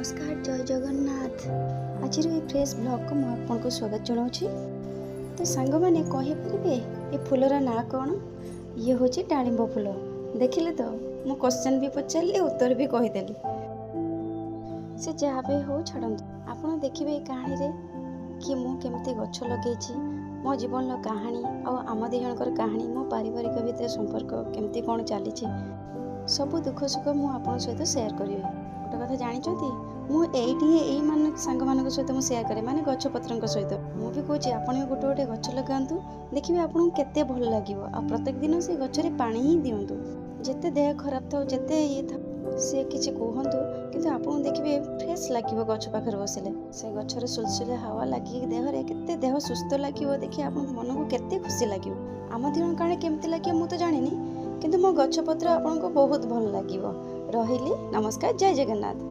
नमस्कार जय जगन्नाथ। आज फ्रेश ब्लॉग को आपको स्वागत जनाऊँगी। तो सांग मैंने कहीपे ये फूलर ना कौन? ये हूँ डालिंब फूल। देखिले तो मु क्वेश्चन भी पचारि उत्तर भी कहीदेली। से जहाँ भी हो छाड़ू आप देखिए कहानी रे कि मु केमती गछ लगे मो जीवन कहानी आम दी जनकर कहानी मो पारिवारिक भितर संपर्क केमती कौन चली सब दुख सुख मुझे सहित सेयार करी। गोटे कथा जानते मुझे मान सांग मान सहित मुझे सेयार करे माने गछपत्र सहित मुझे कहूँ आपन गोटे गोटे गछ लगातु देखिए आपको केते भल लगे। आ प्रत्येक दिन से गचरे पानी ही दिंतु जिते देह खराब था जिते ये था से किसी कहतु कि आपको देखिए फ्रेश लगे गछ पाखे बसिले से गचर सुलसुलिया हावा लगे देहरे केते देह सुस्थ लगे देखिए आप मन को केते खुशी लगे। आम दिन काणे केमती लगे मुझे जानी किंतु मो गछपत्र आपको बहुत भल लगे। रही नमस्कार जय जगन्नाथ।